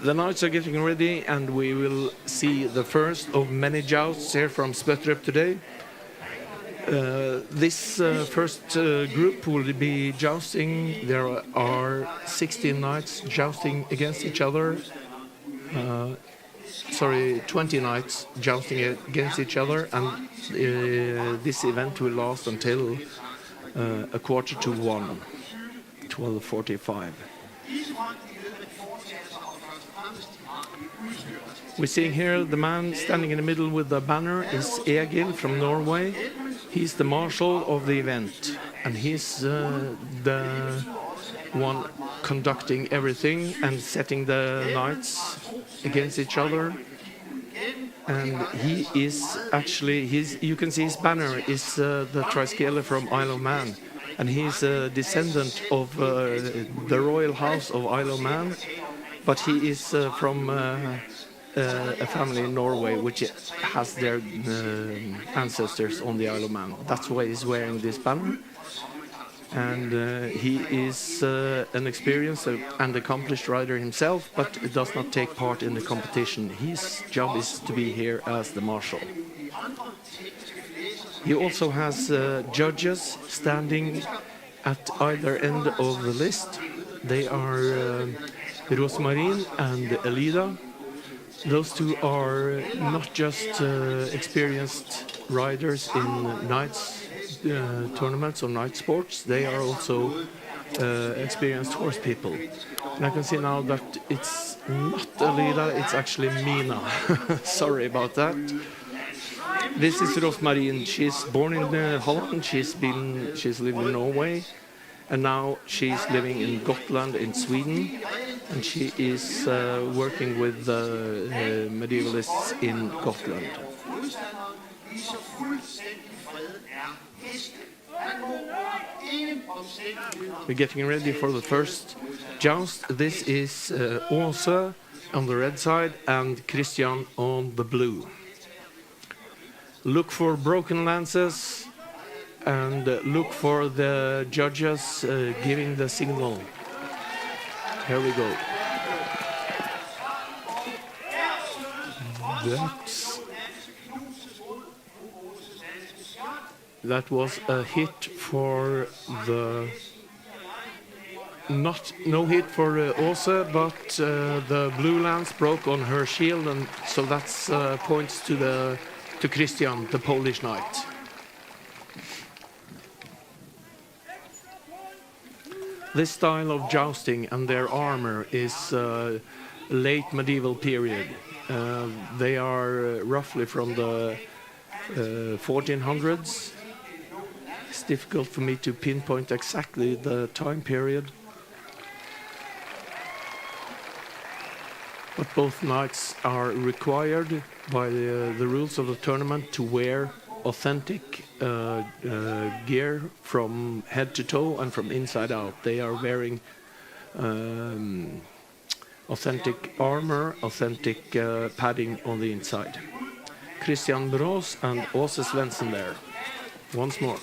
The knights are getting ready, and we will see the first of many jousts here from Spøttrup today. This first group will be jousting. There are 16 knights jousting against each other. 20 knights jousting against each other, and this event will last until a quarter to 1, 12:45. We're seeing here the man standing in the middle with the banner is Egil from Norway. He's the marshal of the event, and he's the one conducting everything and setting the knights against each other. And he is actually, you can see his banner is the Triskele from Isle of Man, and he's a descendant of the royal house of Isle of Man, but he is from a family in Norway which has their ancestors on the Isle of Man. That's why he's wearing this banner. And he is an experienced and accomplished rider himself, but does not take part in the competition. His job is to be here as the marshal. He also has judges standing at either end of the list. They are Rosmarin and Elida. Those two are not just experienced riders in knights tournaments or night sports, they are also experienced horse people. And I can see now that it's not Elida, it's actually Mina. Sorry about that. This is Rosmarin. She's born in Holland. She's lived in Norway, and now she's living in Gotland in Sweden, and she is working with medievalists in Gotland. We're getting ready for the first joust. This is Åse on the red side and Christian on the blue. Look for broken lances and look for the judges giving the signal. Here we go. That was a hit for the... No hit for Åse, but the blue lance broke on her shield, and so that's points to Christian, the Polish knight. This style of jousting and their armor is late medieval period. They are roughly from the 1400s. It's difficult for me to pinpoint exactly the time period. But both knights are required by the rules of the tournament to wear authentic gear from head to toe and from inside out. They are wearing authentic armor, authentic padding on the inside. Christian Brås and Åse Svensson there. Once more.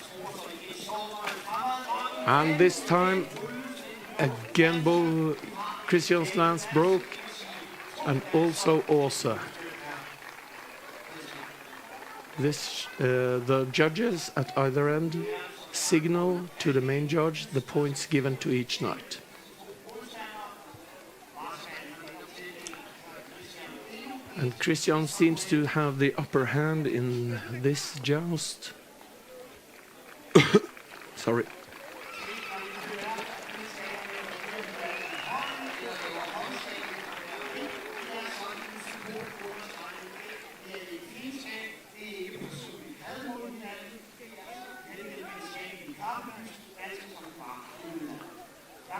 And this time, again, both Christian's lance broke, and also Åse. The judges at either end signal to the main judge the points given to each knight. And Christian seems to have the upper hand in this joust. Sorry.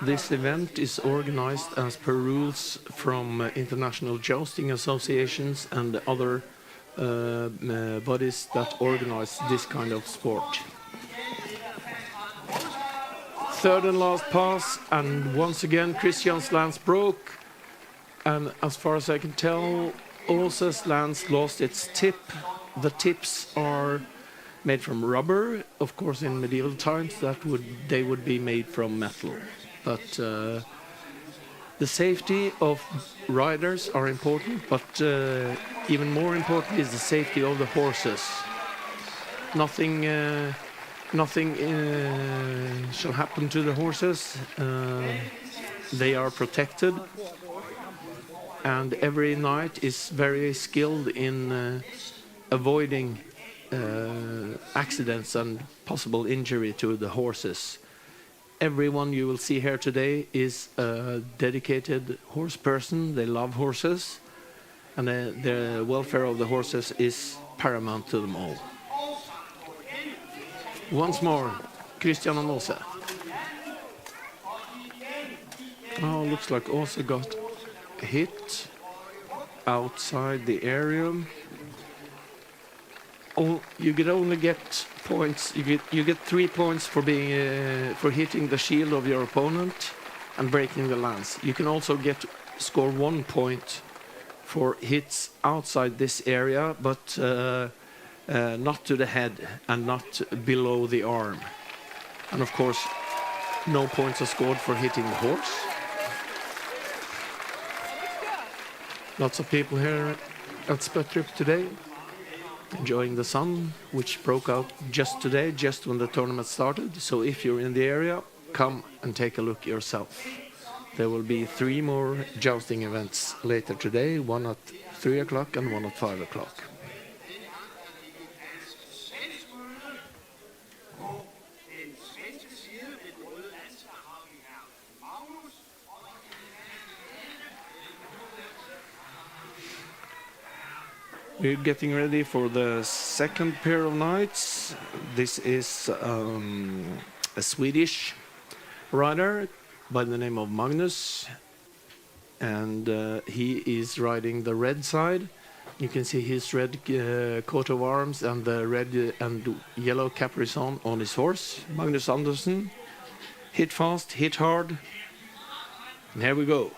This event is organized as per rules from international jousting associations and other bodies that organize this kind of sport. Third and last pass, and once again Christian's lance broke, and as far as I can tell, Åse's lance lost its tip. The tips are made from rubber. Of course, in medieval times they would be made from metal. But The safety of riders are important, but even more important is the safety of the horses. Nothing shall happen to the horses. They are protected, and every knight is very skilled in avoiding accidents and possible injury to the horses. Everyone you will see here today is a dedicated horse person. They love horses, and the welfare of the horses is paramount to them all. Once more, Christian and Åse. Oh, looks like Åse got hit outside the area. Oh, you could only get points. You get 3 points for being for hitting the shield of your opponent and breaking the lance. You can also score 1 point for hits outside this area, but not to the head and not below the arm. And of course, no points are scored for hitting the horse. Lots of people here at Spøttrup today, enjoying the sun, which broke out just today, just when the tournament started. So if you're in the area, come and take a look yourself. There will be 3 more jousting events later today, one at 3 o'clock and one at 5 o'clock. We're getting ready for the second pair of knights. This is a Swedish rider by the name of Magnus, and he is riding the red side. You can see his red coat of arms and the red and yellow caparison on his horse. Magnus Andersen, hit fast, hit hard, and here we go.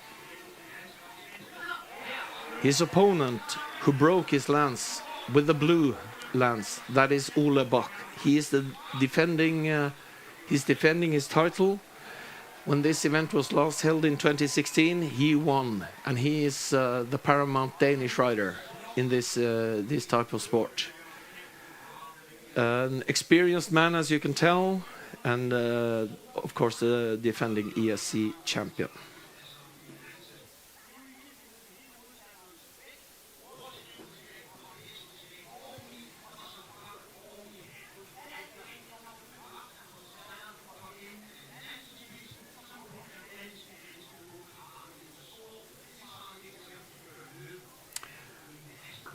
His opponent, who broke his lance with the blue lance, that is Ole Bach. He is he's defending his title. When this event was last held in 2016, he won, and he is the paramount Danish rider in this type of sport. An experienced man, as you can tell, and of course the defending ESC champion.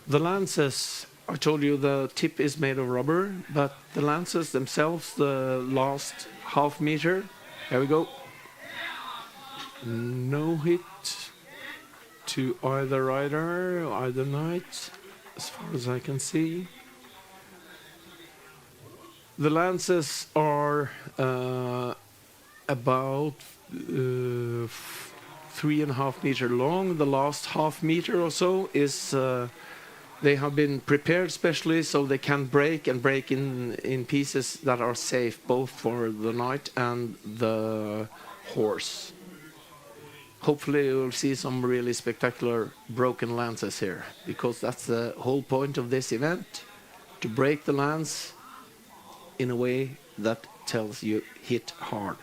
The lances, I told you the tip is made of rubber, but the lances themselves, the last half meter, here we go. No hit to either rider, either knight, as far as I can see. The lances are about 3.5 meters long. The last half meter or so is they have been prepared specially so they can break in pieces that are safe both for the knight and the horse. Hopefully you'll see some really spectacular broken lances here, because that's the whole point of this event, to break the lance in a way that tells you hit hard.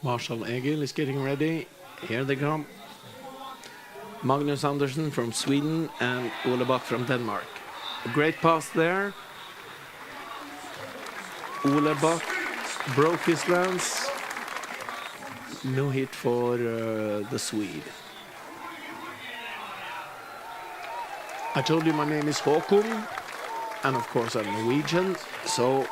Marshal Egil is getting ready. Here they come. Magnus Andersen from Sweden and Ole Bach from Denmark. A great pass there. Ole Bach broke his lance. No hit for the Swede. I told you my name is Håkon, and of course I'm Norwegian. So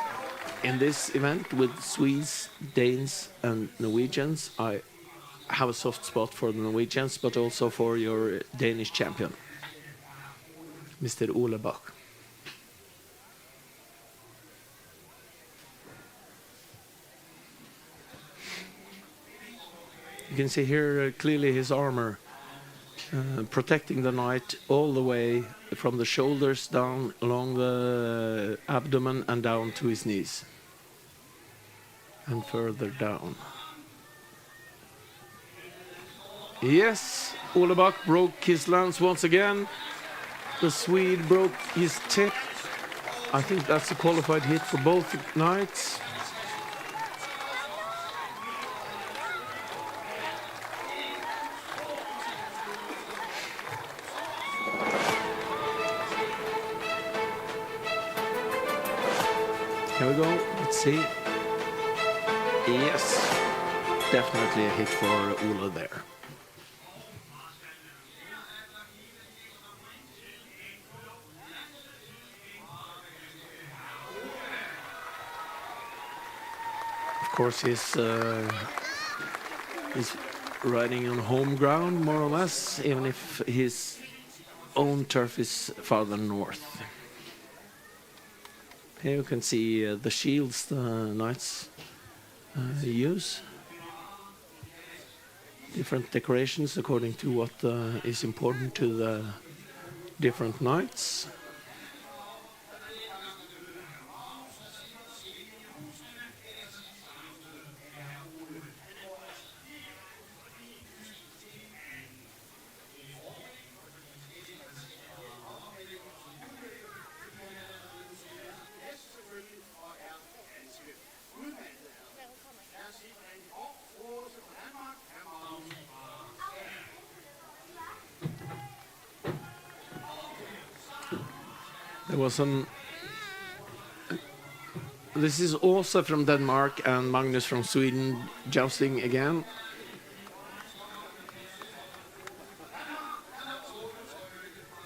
in this event with Swedes, Danes and Norwegians, I have a soft spot for the Norwegians, but also for your Danish champion, Mr. Ole Bach. You can see here clearly his armor. protecting the knight all the way from the shoulders down along the abdomen and down to his knees. And further down. Yes, Olebak broke his lance once again. The Swede broke his tip. I think that's a qualified hit for both knights. Here we go, let's see. Yes, definitely a hit for Ola there. Of course, he's riding on home ground, more or less, even if his own turf is farther north. Here you can see the shields the knights use. Different decorations according to what is important to the different knights. There was this is also from Denmark and Magnus from Sweden, jousting again.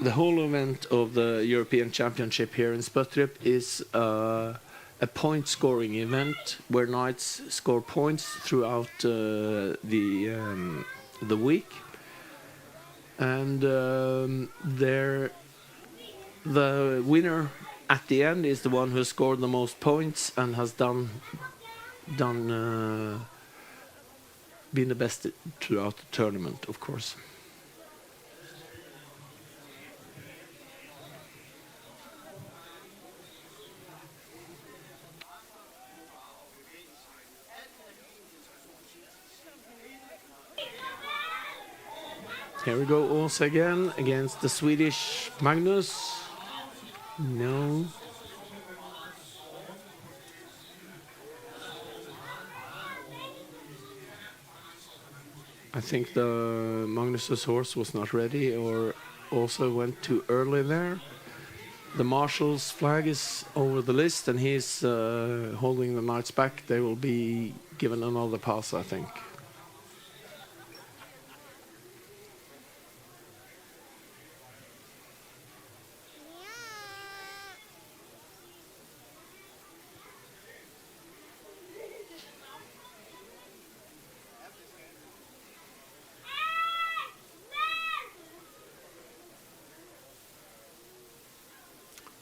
The whole event of the European Championship here in Spøttrup is a point scoring event where knights score points throughout the week, and the winner at the end is the one who scored the most points and has been the best throughout the tournament, of course. Here we go also again against the Swedish Magnus. No. I think the Magnus's horse was not ready or also went too early there. The marshal's flag is over the list and he's holding the knights back. They will be given another pass, I think.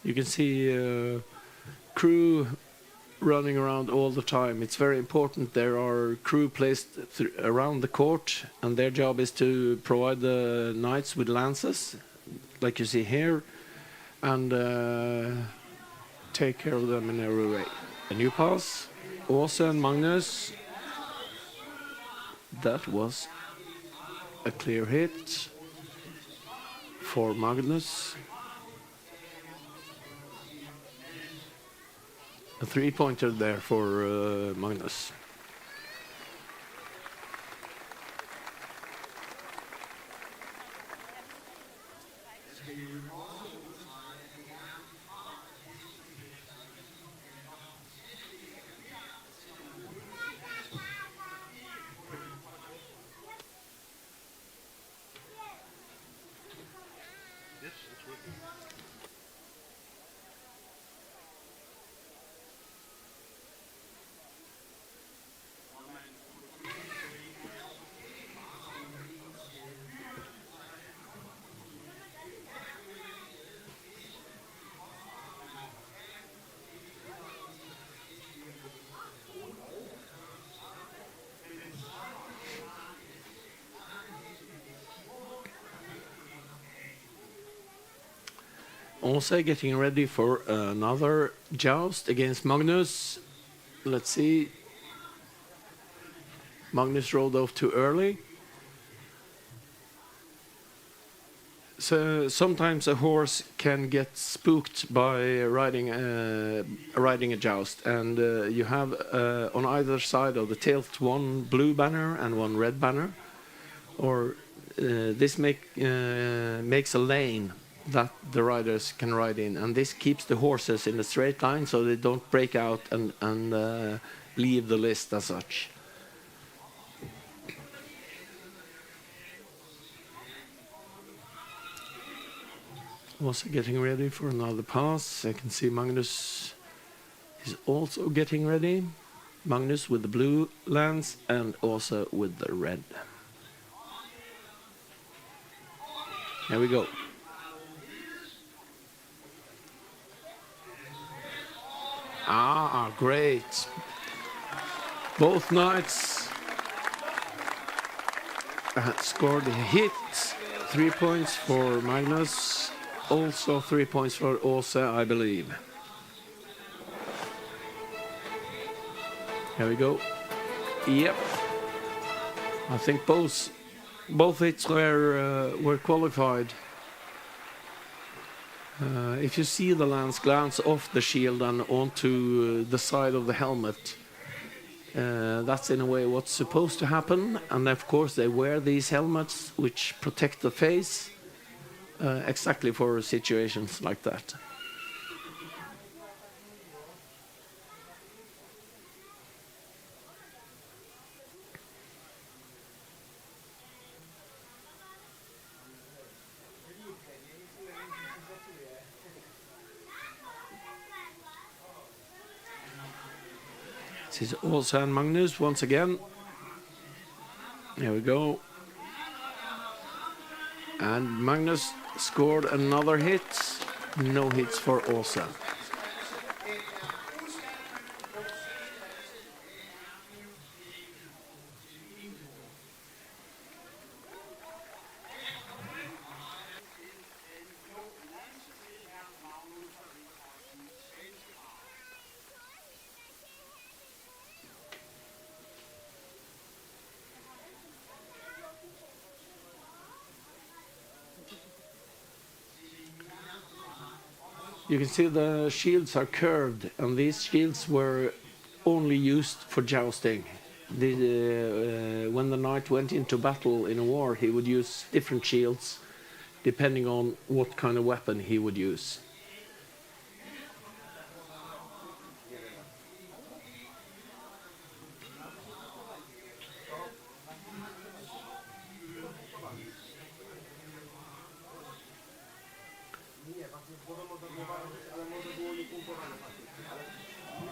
You can see crew running around all the time. It's very important. There are crew placed around the court, and their job is to provide the knights with lances, like you see here, and take care of them in every way. A new pass, Åse and Magnus. That was a clear hit for Magnus. A three-pointer there for Magnus. Also getting ready for another joust against Magnus. Let's see. Magnus rode off too early. So sometimes a horse can get spooked by riding a joust, and you have on either side of the tilt one blue banner and one red banner, or this makes a lane that the riders can ride in, and this keeps the horses in a straight line so they don't break out and leave the list as such. Also getting ready for another pass. I can see Magnus is also getting ready. Magnus with the blue lance and also with the red. Here we go. Ah, great. Both knights scored a hit. 3 points for Magnus. Also 3 points for Åse, I believe. Here we go. Yep. I think both hits were qualified. If you see the lance glance off the shield and onto the side of the helmet, that's in a way what's supposed to happen. And of course they wear these helmets which protect the face. Exactly for situations like that. This is Åse and Magnus once again. Here we go. And Magnus scored another hit. No hits for Åse. You can see the shields are curved, and these shields were only used for jousting. When the knight went into battle in a war, he would use different shields depending on what kind of weapon he would use.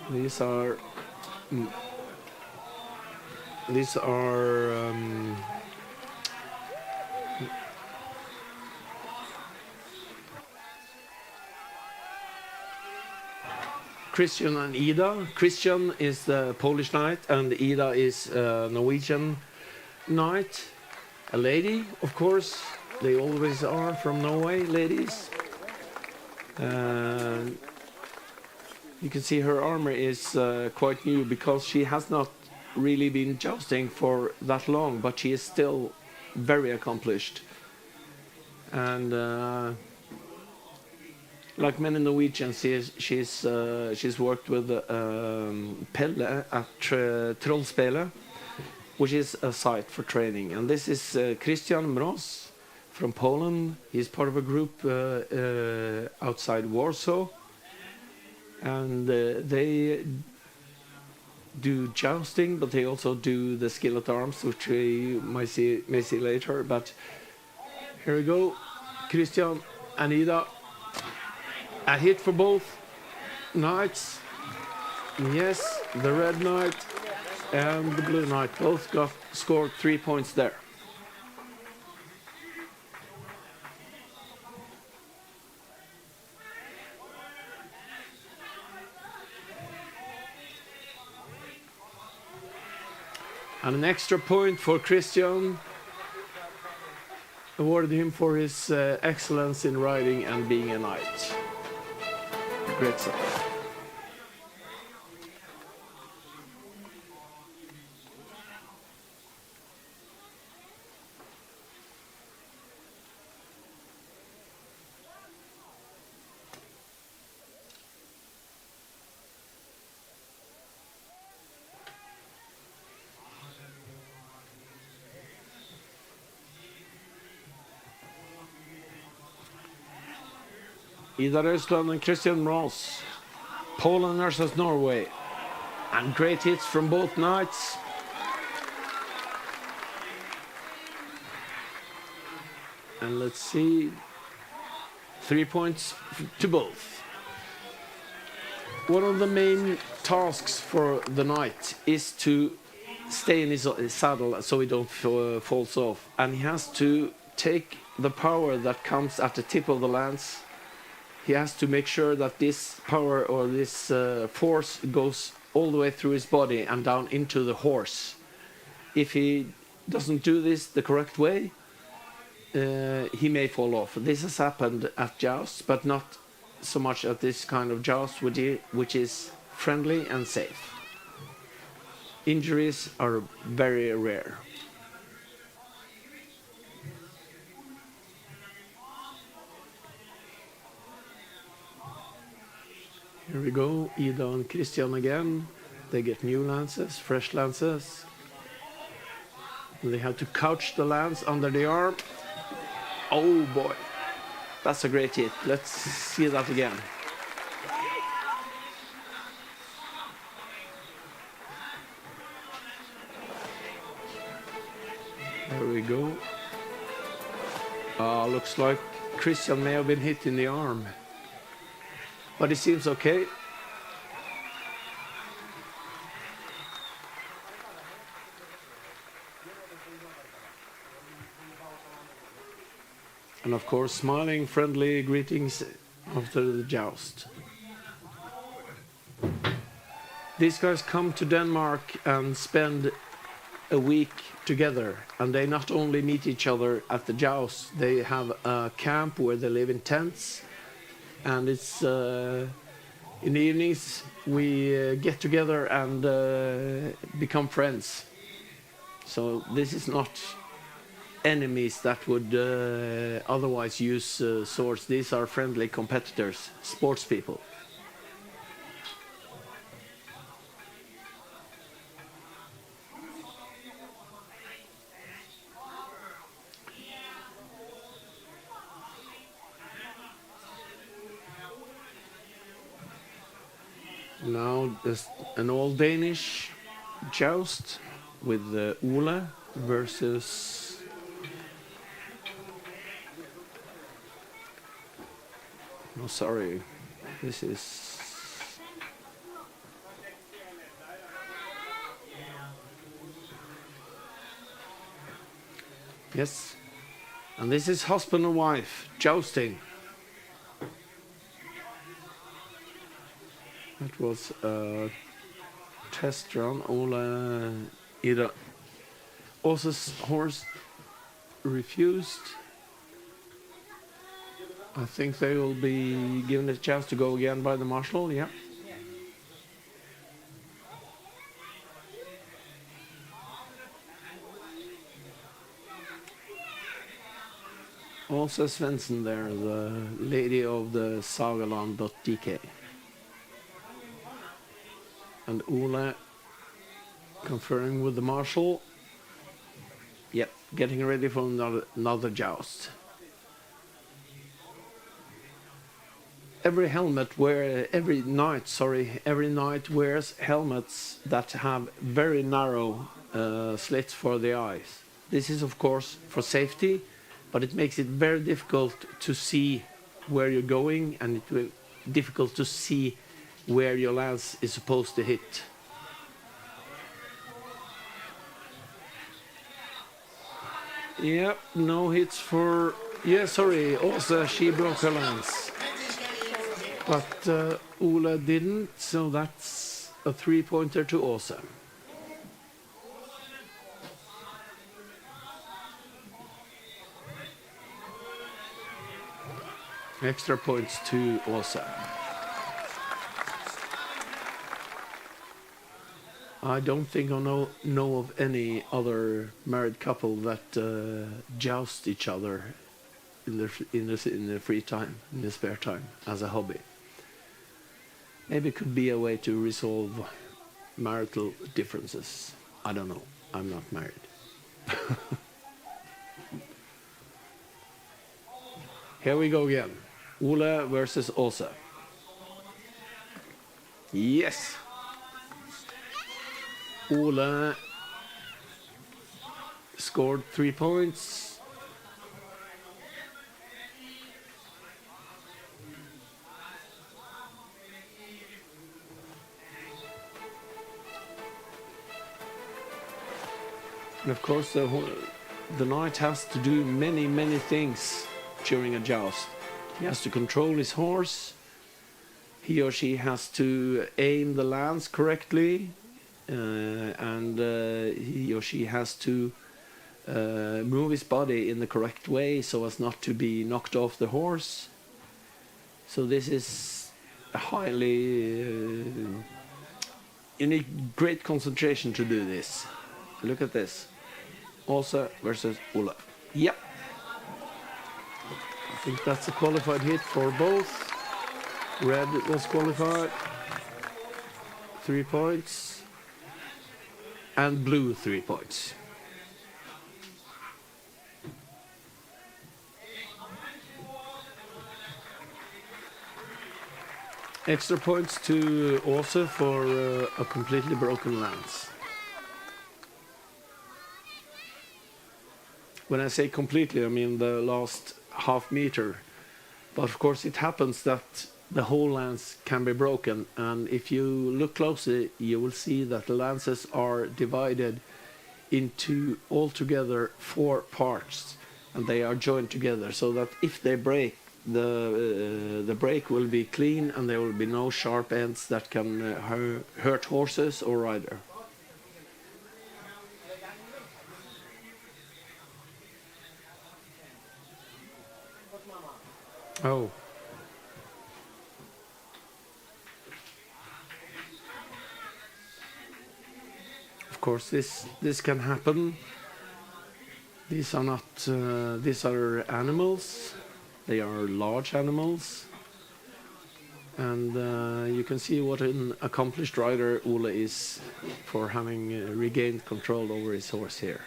These are Christian and Ida. Christian is the Polish knight and Ida is a Norwegian knight. A lady, of course. They always are from Norway, ladies. You can see her armor is quite new because she has not really been jousting for that long, but she is still very accomplished. And like many Norwegians, she's worked with Pelle at Trollspelet, which is a site for training. And this is Christian Mroz from Poland. He's part of a group outside Warsaw. And they do jousting, but they also do the skill at arms, which we may see later. But here we go, Christian and Ida. A hit for both knights. Yes, the red knight and the blue knight both scored 3 points there. And an extra point for Christian. awarded him for his excellence in riding and being a knight. Great stuff. Ida Røsland and Christian Ross, Poland versus Norway, and great hits from both knights. And let's see, 3 points to both. One of the main tasks for the knight is to stay in his saddle so he don't falls off, and he has to take the power that comes at the tip of the lance. He has to make sure that this power or this force goes all the way through his body and down into the horse. If he doesn't do this the correct way, he may fall off. This has happened at Joust, but not so much at this kind of Joust, which is friendly and safe. Injuries are very rare. Here we go, Ida and Christian again. They get new lances, fresh lances. They have to couch the lance under the arm. Oh boy, that's a great hit. Let's see that again. There we go. Looks like Christian may have been hit in the arm. But it seems okay. And of course, smiling, friendly greetings after the joust. These guys come to Denmark and spend a week together, and they not only meet each other at the joust, they have a camp where they live in tents. And it's in the evenings we get together and become friends. So this is not enemies that would otherwise use swords. These are friendly competitors, sports people. Now there's an old Danish joust with Ole versus no, sorry, this is yes, and this is husband and wife jousting. That was a test run. Ole Ida Åse's horse refused. I think they will be given a chance to go again by the marshal. Yeah. Also Svensson there, the lady of the Sagaland.dk. And Ole conferring with the marshal. Yep, getting ready for another joust. Every knight wears helmets that have very narrow slits for the eyes. This is of course for safety, but it makes it very difficult to see where you're going, and it will be difficult to see where your lance is supposed to hit. Yep, no hits for... Yeah, sorry, also she broke her lance. But Ole didn't, so that's a 3-pointer to Åse. Extra points to Åsa. I don't think I know of any other married couple that joust each other in their free time, in their spare time, as a hobby. Maybe it could be a way to resolve marital differences. I don't know. I'm not married. Here we go again. Ole versus Åsa. Yes. Ole scored 3 points. And of course, the knight has to do many things during a joust. He has to control his horse. He or she has to aim the lance correctly, and he or she has to move his body in the correct way so as not to be knocked off the horse. So this is a highly you need great concentration to do this. Look at this. Åsa versus Ole. Yep. I think that's a qualified hit for both. Red was qualified. 3 points. And blue 3 points. Extra points to Åsa for a completely broken lance. When I say completely, I mean the last half meter. But of course it happens that the whole lance can be broken, and if you look closely you will see that the lances are divided into altogether 4 parts, and they are joined together so that if they break, the break will be clean and there will be no sharp ends that can hurt horses or rider. Oh. Of course, this can happen. These are not. These are animals. They are large animals, and you can see what an accomplished rider Ole is for having regained control over his horse here.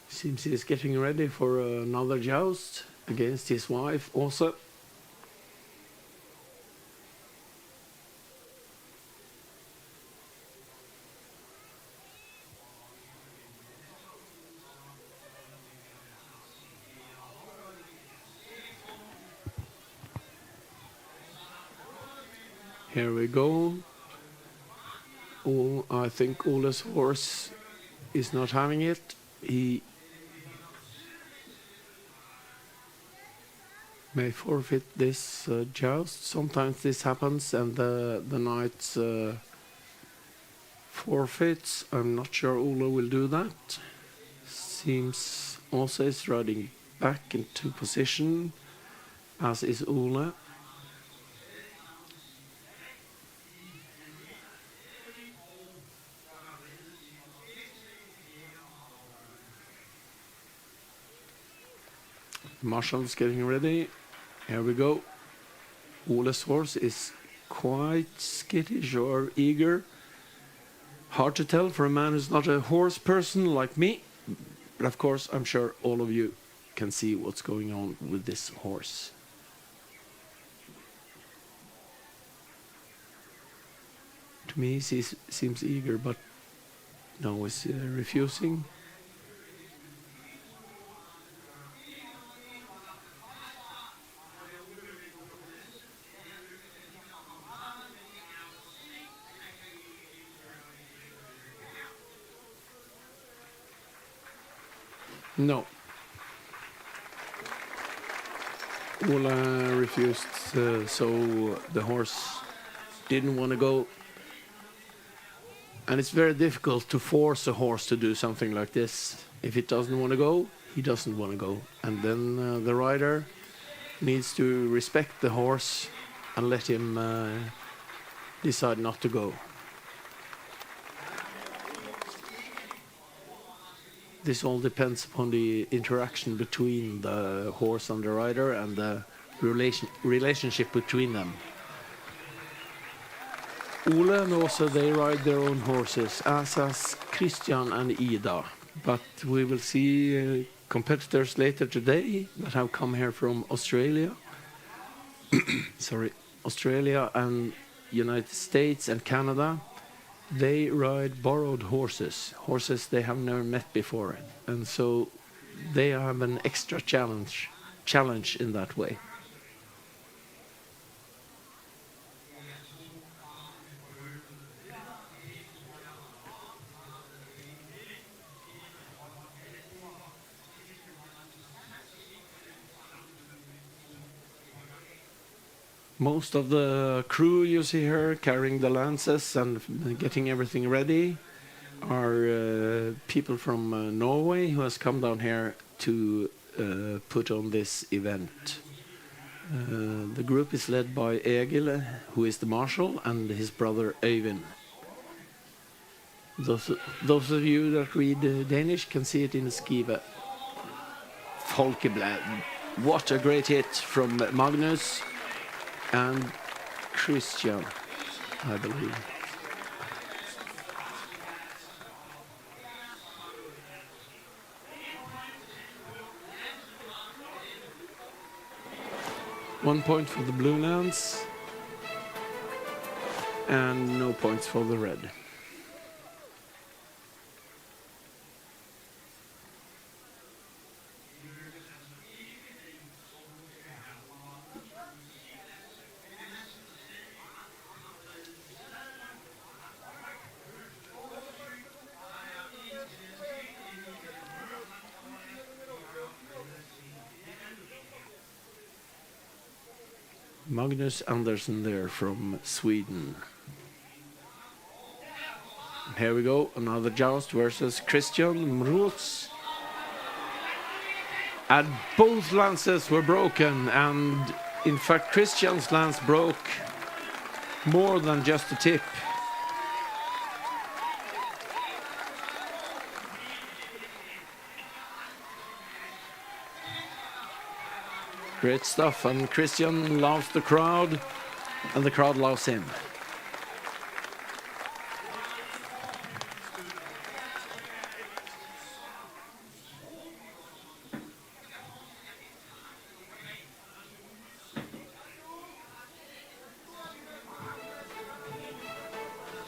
Seems he's getting ready for another joust against his wife also. Here we go. Oh, I think Ole's horse is not having it. He may forfeit this joust. Sometimes this happens and the knight forfeits. I'm not sure Ole will do that. Seems also is riding back into position, as is Ole. Marshal's getting ready. Here we go. Ole's horse is quite skittish or eager. Hard to tell for a man who's not a horse person like me. But of course, I'm sure all of you can see what's going on with this horse. To me, he seems eager, but no, he's refusing. No. Ola refused, so the horse didn't want to go. And it's very difficult to force a horse to do something like this. If it doesn't want to go, he doesn't want to go. And then the rider needs to respect the horse and let him decide not to go. This all depends upon the interaction between the horse and the rider and the relationship between them. Ole and also they ride their own horses, as Christian and Ida. But we will see competitors later today that have come here from Australia. Australia and United States and Canada. They ride borrowed horses they have never met before, and so they have an extra challenge in that way. Most of the crew you see here carrying the lances and getting everything ready are people from Norway who has come down here to put on this event. The group is led by Egil, who is the marshal, and his brother Øyvind. Those of you that read Danish can see it in the skive. Folkeblad. What a great hit from Magnus and Christian, I believe. One point for the blue lance and no points for the red. Magnus Andersson there from Sweden. Here we go, another joust versus Christian Mroz. And both lances were broken, and in fact Christian's lance broke more than just a tip. Great stuff, and Christian loves the crowd, and the crowd loves him.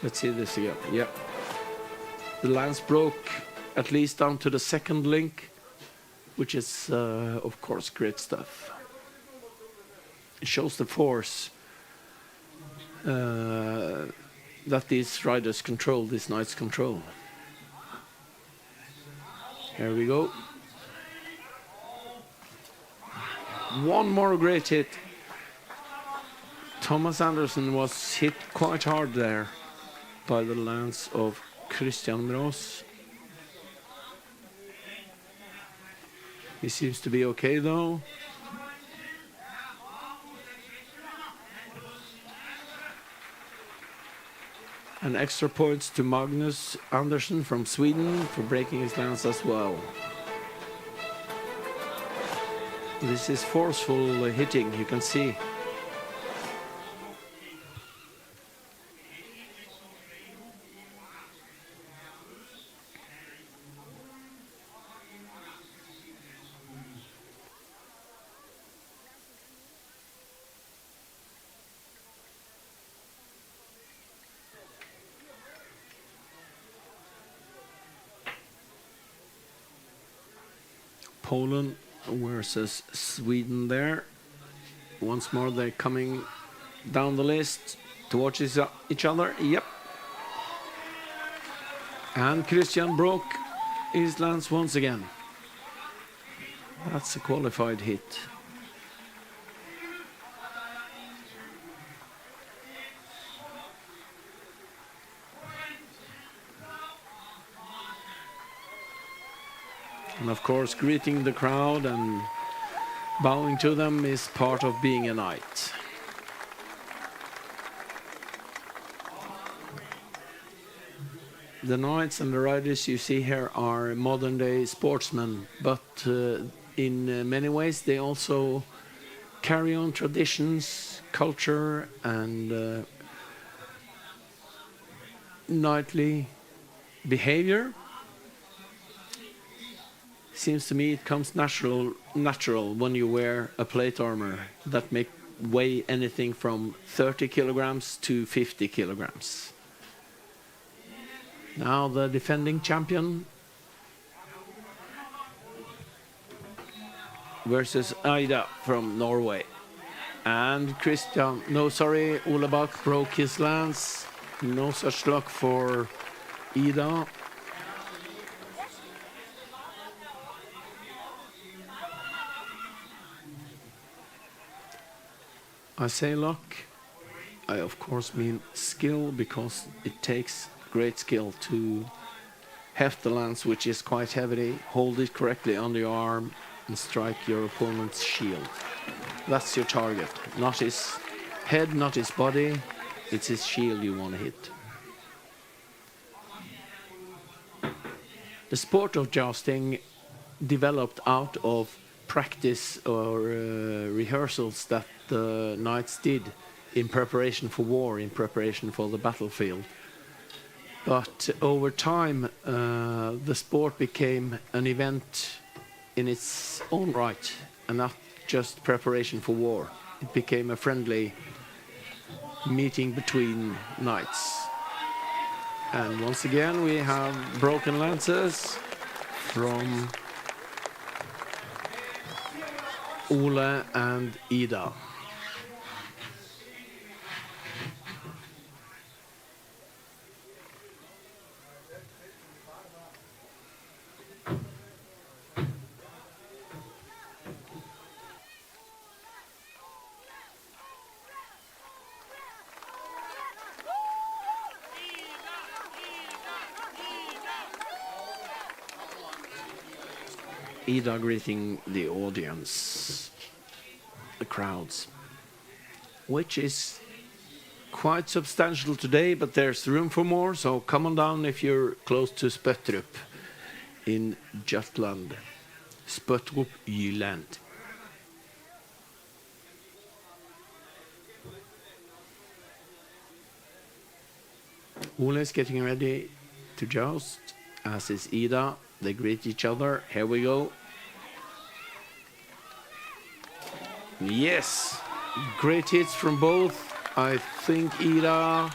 Let's see this again. Yeah. The lance broke at least down to the second link, which is, of course, great stuff. It shows the force that these riders control, these knights control. Here we go. One more great hit. Thomas Anderson was hit quite hard there by the lance of Christian Mroz. He seems to be okay though. And extra points to Magnus Andersson from Sweden for breaking his lance as well. This is forceful hitting, you can see. Poland versus Sweden there. Once more they're coming down the list towards each other. Yep. And Christian broke his lance once again. That's a qualified hit. And of course, greeting the crowd and bowing to them is part of being a knight. The knights and the riders you see here are modern day sportsmen, but in many ways they also carry on traditions, culture, and knightly behavior. Seems to me it comes natural when you wear a plate armor that may weigh anything from 30 kilograms to 50 kilograms. Now the defending champion versus Ida from Norway. And Ole Bach broke his lance. No such luck for Ida. I say luck, I of course mean skill, because it takes great skill to heft the lance, which is quite heavy, hold it correctly on the arm and strike your opponent's shield. That's your target, not his head, not his body, it's his shield you want to hit. The sport of jousting developed out of practice or rehearsals that the knights did in preparation for war, in preparation for the battlefield. But over time, the sport became an event in its own right, and not just preparation for war. It became a friendly meeting between knights. And once again, we have broken lances from Ole and Ida. Ida greeting the audience, the crowds, which is quite substantial today, but there's room for more, so come on down if you're close to Spøttrup in Jutland. Spøttrup, Jylland. Ole is getting ready to joust, as is Ida. They greet each other. Here we go. Yes, great hits from both. I think Ida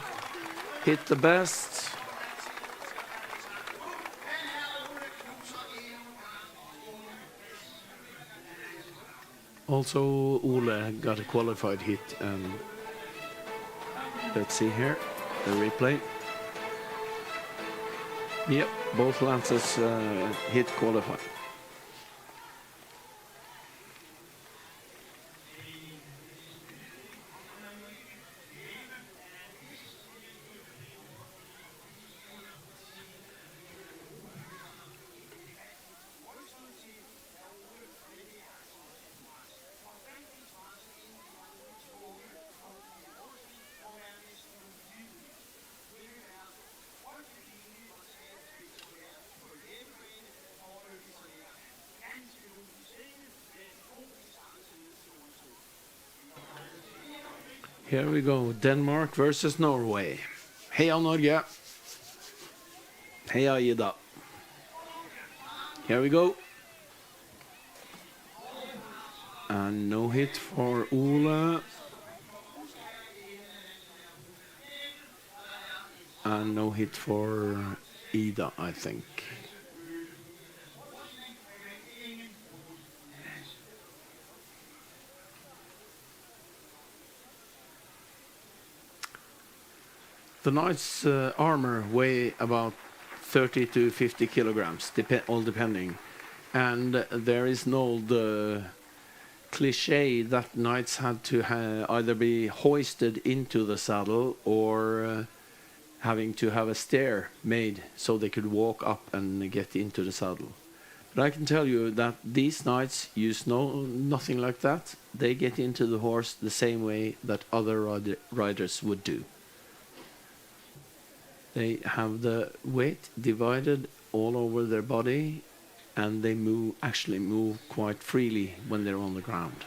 hit the best. Also, Ole got a qualified hit. And let's see here, the replay. Yep, both lances hit qualified. Here we go, Denmark versus Norway. Heia Norge. Heia Ida. Here we go. And no hit for Ole. And no hit for Ida, I think. The knight's armor weigh about 30 to 50 kilograms, all depending. And there is an old cliche that knights had to either be hoisted into the saddle or having to have a stair made so they could walk up and get into the saddle. But I can tell you that these knights use nothing like that. They get into the horse the same way that other riders would do. They have the weight divided all over their body, and they actually move quite freely when they're on the ground.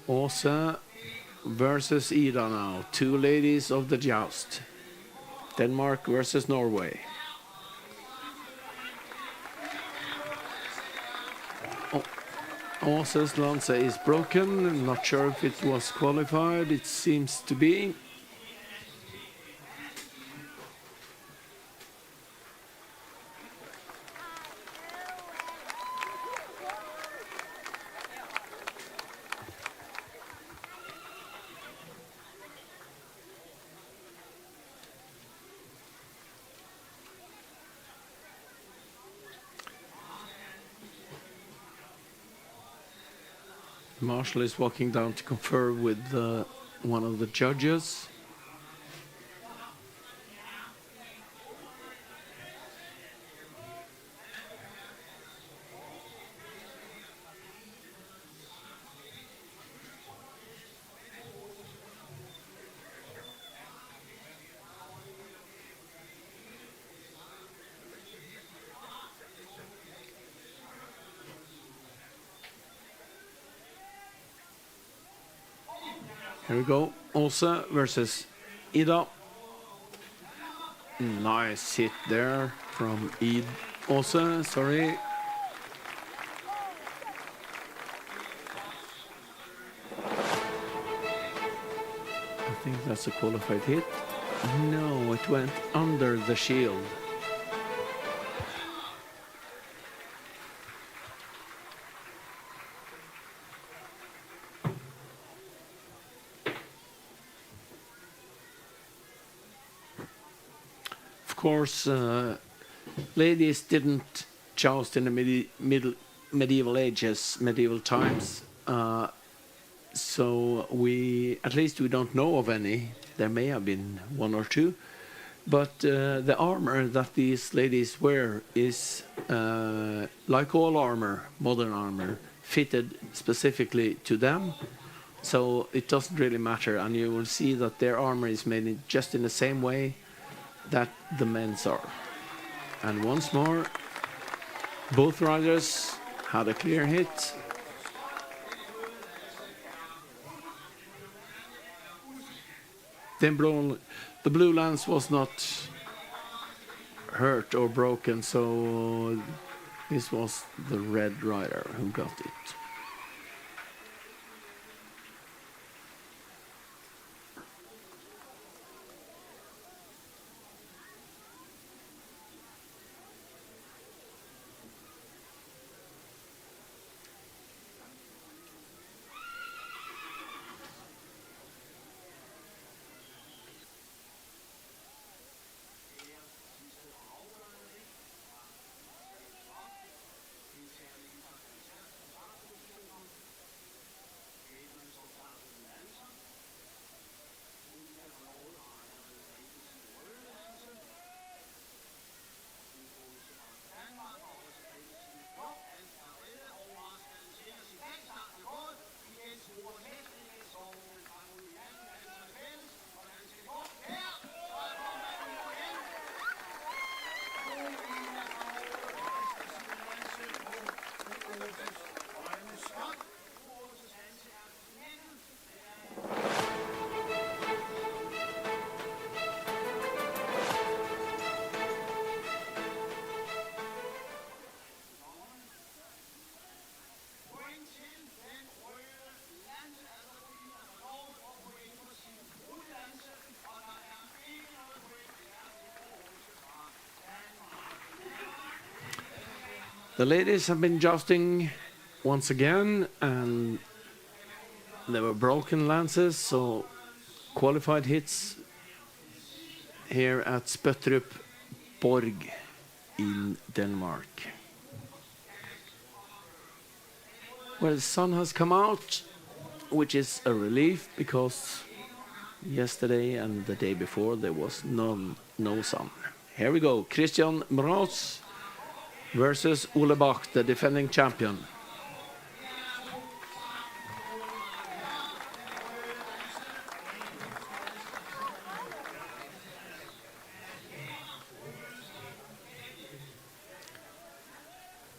Åse versus Ida now, two ladies of the Joust. Denmark versus Norway. Åse's lance is broken. I'm not sure if it was qualified. It seems to be. Marshal is walking down to confer with one of the judges. Here we go, Åse versus Ida. Nice hit there from Åse, sorry. I think that's a qualified hit. No, it went under the shield. Of course, ladies didn't joust in the medieval times, so at least we don't know of any. There may have been one or two, but the armor that these ladies wear is, like all armor, modern armor, fitted specifically to them, so it doesn't really matter, and you will see that their armor is made just in the same way that the men's are. And once more, both riders had a clear hit. The blue lance was not hurt or broken, so this was the red rider who got it. The ladies have been jousting once again, and there were broken lances, so qualified hits here at Spøttrup Borg in Denmark, where the sun has come out, which is a relief because Yesterday and the day before there was no sun. Here we go. Christian Mroz versus Ole Bach, the defending champion.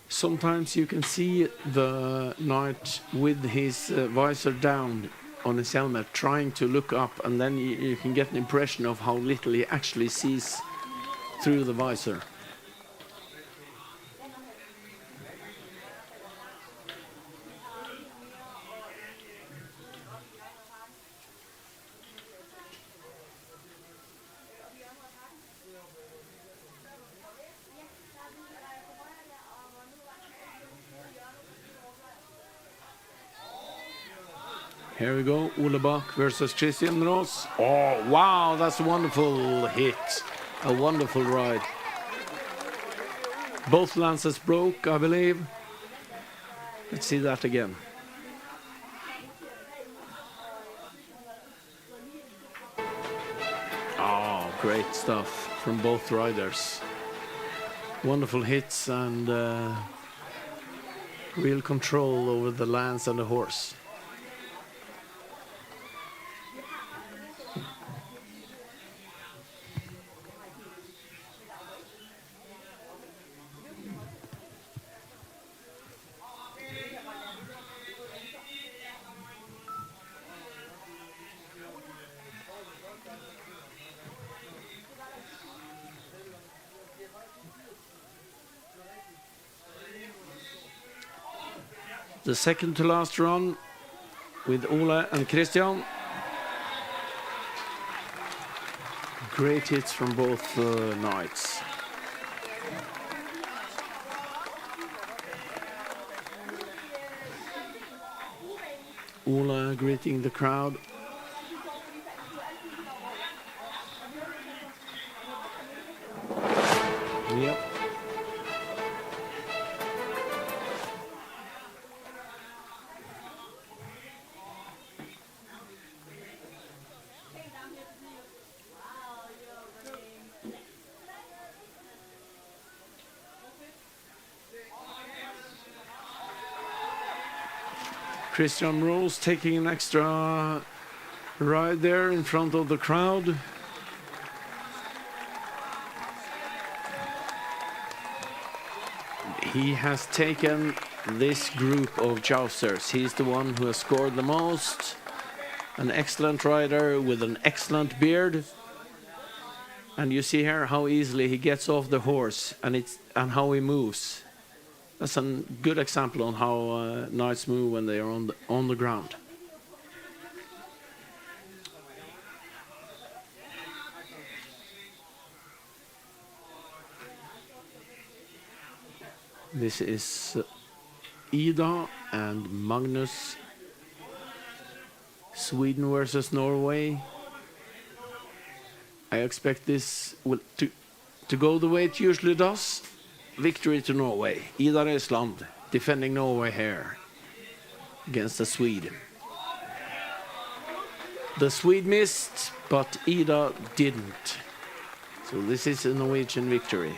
Sometimes you can see the knight with his visor down on his helmet trying to look up, and then you can get an impression of how little he actually sees through the visor. Here we go, Ole Bach versus Christian Ross. Oh, wow, that's a wonderful hit. A wonderful ride. Both lances broke, I believe. Let's see that again. Oh, great stuff from both riders. Wonderful hits and real control over the lance and the horse. The second to last run with Ole and Christian. Great hits from both knights. Ole greeting the crowd. Yep. Christian Rose taking an extra ride there in front of the crowd. He has taken this group of jousters. He's the one who has scored the most. An excellent rider with an excellent beard. And you see here how easily he gets off the horse and how he moves. That's a good example on how knights move when they are on the ground. This is Ida and Magnus, Sweden versus Norway. I expect this to go the way it usually does. Victory to Norway. Ida Island defending Norway here against the Swede. The Swede missed, but Ida didn't. So this is a Norwegian victory.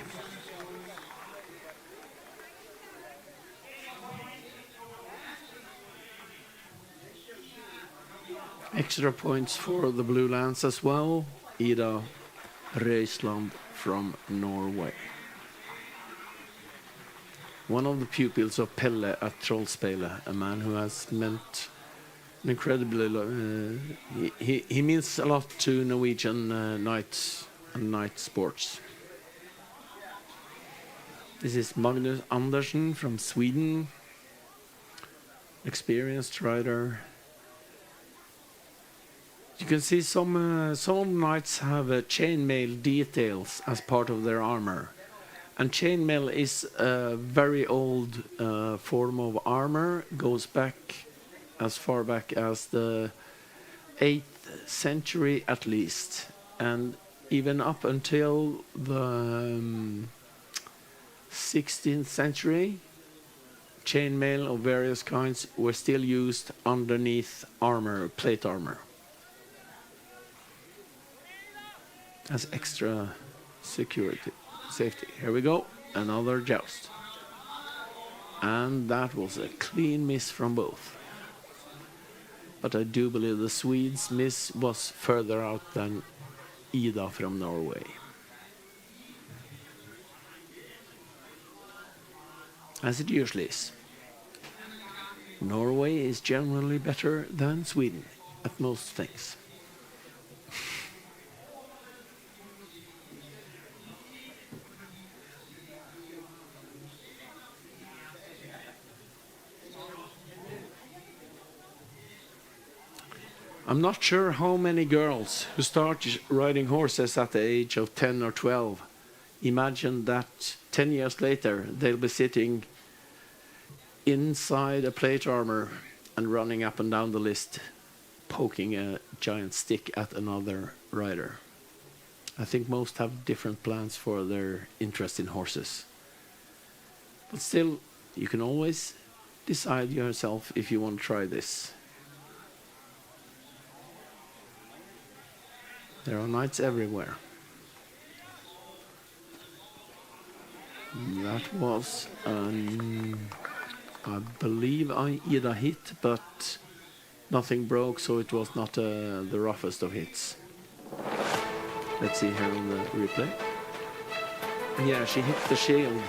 Extra points for the Blue Lance as well. Ida Røisland from Norway. One of the pupils of Pelle at Trollspeilet, a man who has meant an incredibly... he means a lot to Norwegian knights and knight sports. This is Magnus Andersen from Sweden. Experienced rider. You can see some knights have chainmail details as part of their armor. And chainmail is a very old form of armor, goes back as far back as the 8th century at least. And even up until the 16th century, chainmail of various kinds were still used underneath armor, plate armor. as extra safety. Here we go, another joust. And that was a clean miss from both. But I do believe the Swedes' miss was further out than Ida from Norway. As it usually is. Norway is generally better than Sweden at most things. I'm not sure how many girls who start riding horses at the age of 10 or 12 imagine that 10 years later they'll be sitting inside a plate armor and running up and down the list, poking a giant stick at another rider. I think most have different plans for their interest in horses. But still, you can always decide yourself if you want to try this. There are knights everywhere. That was, I believe, Ida hit, but nothing broke, so it was not the roughest of hits. Let's see here on the replay. Yeah, she hit the shield.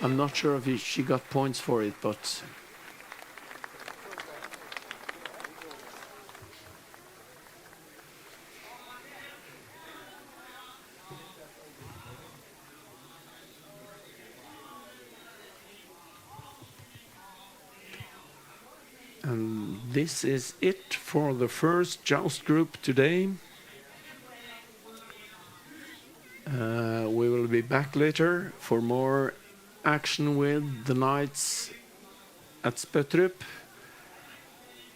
I'm not sure if she got points for it, but... And this is it for the first joust group today. We will be back later for more action with the knights at Spøttrup.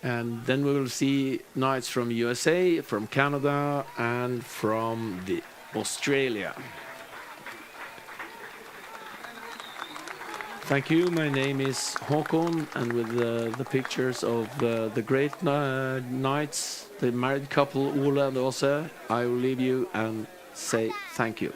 And then we will see knights from USA, from Canada, and from Australia. Thank you. My name is Håkon, and with the pictures of the great knights, the married couple Ole and Åse, I will leave you and say thank you.